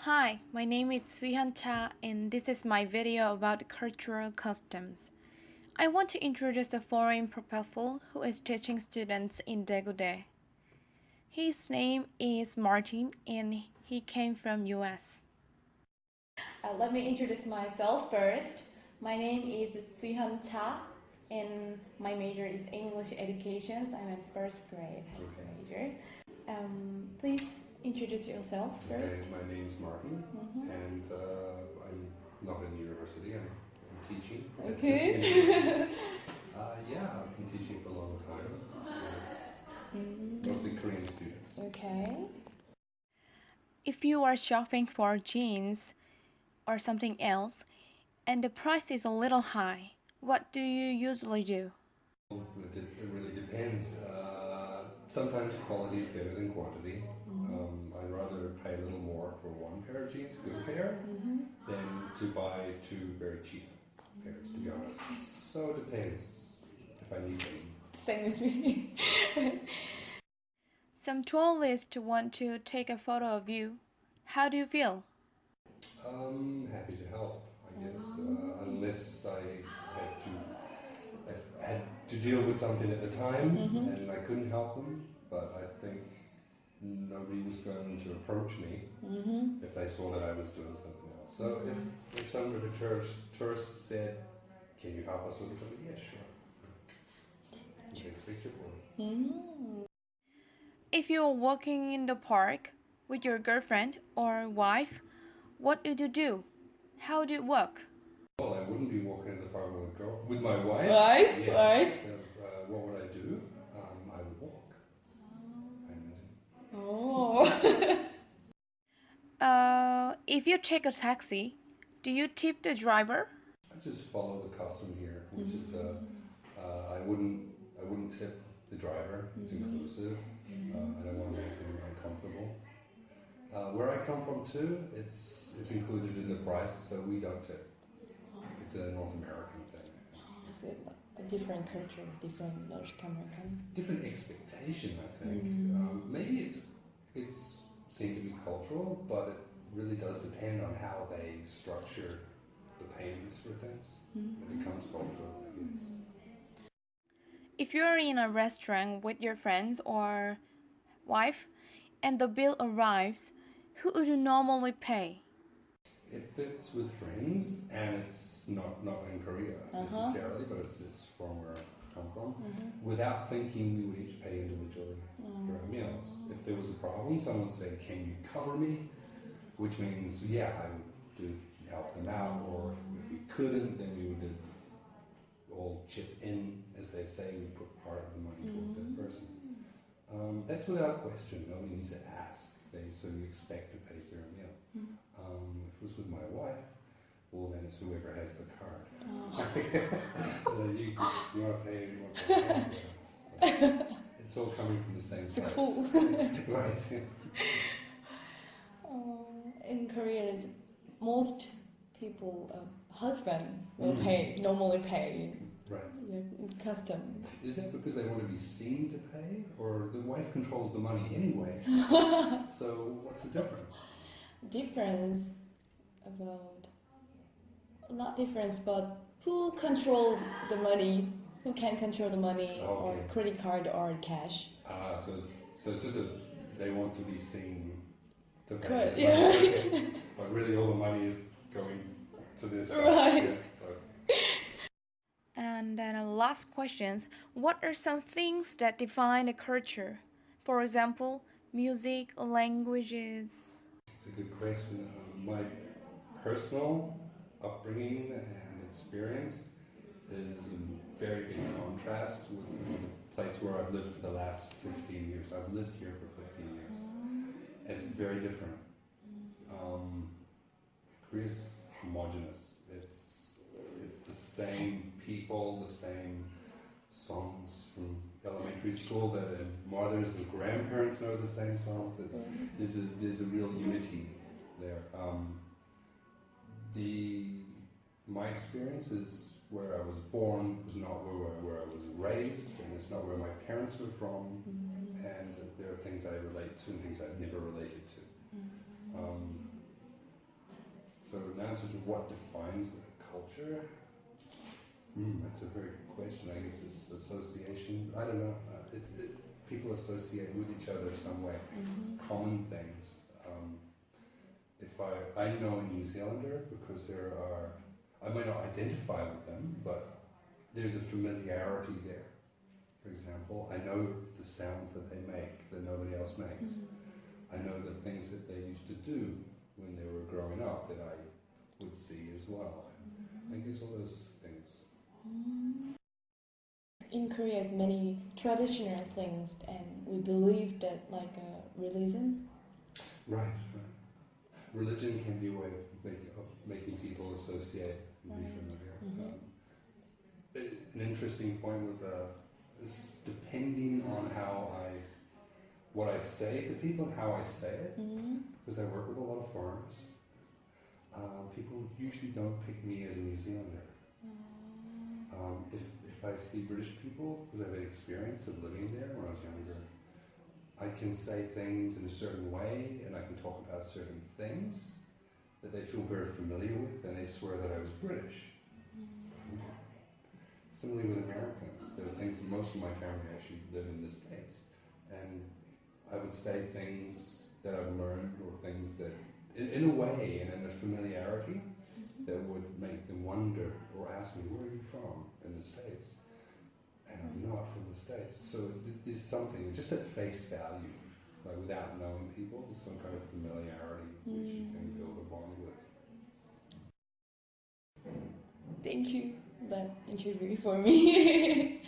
Hi, my name is Suihan Cha and this is my video about cultural customs. I want to introduce a foreign professor who is teaching students in Daegu. His name is Martin and he came from US. Let me introduce myself first. My name is Suihan Cha and my major is English Education. I'm in first grade major. Please introduce yourself first. Okay, my name's Martin, and I'm not in university. I'm teaching. Okay. Yeah, I've been teaching for a long time. Mostly Korean students. Okay. If you are shopping for jeans or something else and the price is a little high, what do you usually do? It really depends. Sometimes quality is better than quantity. I'd rather pay a little more for one pair of jeans, a good pair, than to buy two very cheap pairs, to be honest. So it depends if I need them. Same with me. Some tourists want to take a photo of you. How do you feel? Happy to help, I guess, unless I had to deal with something at the time and I couldn't help them. But I think nobody was going to approach me if they saw that I was doing something else. So if some of the tourists said, "Can you help us with something?" Yeah, sure. Take a picture for me. If you're walking in the park with your girlfriend or wife, what would you do? How do it work? Well, I wouldn't be walking in the park with my wife. Wife, Yes. right? What would I do? I would walk. I imagine. Oh. If you take a taxi, do you tip the driver? I just follow the custom here, which is I wouldn't tip the driver. It's inclusive. I don't want to make them uncomfortable. Where I come from too, it's included in the price, so we don't tip. It's a North American thing. Is it a different culture, different North American? Different expectation, I think. Maybe it's seemed to be cultural, but it really does depend on how they structure the payments for things. It becomes cultural, I guess. If you're in a restaurant with your friends or wife and the bill arrives, who would you normally pay? If it's with friends and it's not in Korea necessarily, but it's from where I come from, without thinking, we would each pay individually for our meals. If there was a problem, someone would say, "Can you cover me?" Which means, yeah, I would help them out, or if we couldn't, then we would all chip in, as they say, we put part of the money towards that person. That's without question. Nobody needs to ask. So you expect to pay for your meal. If it was with my wife, well, then it's whoever has the card. You want to pay, you want to pay. So it's all coming from the same place. Cool. Right. In Korea, most people, husband will normally pay. Right. In custom. Is that because they want to be seen to pay, or the wife controls the money anyway? So what's the difference? Difference about not difference, but who control the money? Who can control the money or credit card or cash? So it's just they want to be seen to pay. Correct. Yeah, right. But really, all the money is going to this. Right. And then last questions. What are some things that define a culture? For example, music, languages. It's a good question. My personal upbringing and experience is a very big contrast with the place where I've lived for the last 15 years. I've lived here for 15 years. It's very different. Korea's homogenous. It's the same people, the same songs from elementary school that mothers and grandparents know the same songs. There's a real unity there. My experience is where I was born was not where I was raised, and it's not where my parents were from, and there are things I relate to and things I've never related to. answer to what defines a culture. That's a very good question. I guess it's association. I don't know. People associate with each other some way. It's common things. If I know a New Zealander because I might not identify with them, but there's a familiarity there. For example, I know the sounds that they make that nobody else makes. I know the things that they used to do when they were growing up that I would see as well. I guess all those things. In Korea, there's many traditional things, and we believe that like a religion. Right. Religion can be a way of making people associate and be familiar. An interesting point was depending on what I say to people, how I say it, because I work with a lot of foreigners, people usually don't pick me as a New Zealander. If I see British people, because I've had experience of living there when I was younger, I can say things in a certain way and I can talk about certain things that they feel very familiar with and they swear that I was British. Similarly with Americans, there are things, most of my family actually live in the States, and I would say things that I've learned or things that, in a way and in a familiarity, that would make them wonder or ask me, where are you from in the States? And I'm not from the States. So there's something, just at face value, like without knowing people, there's some kind of familiarity which you can build a bond with. Thank you for that interview for me.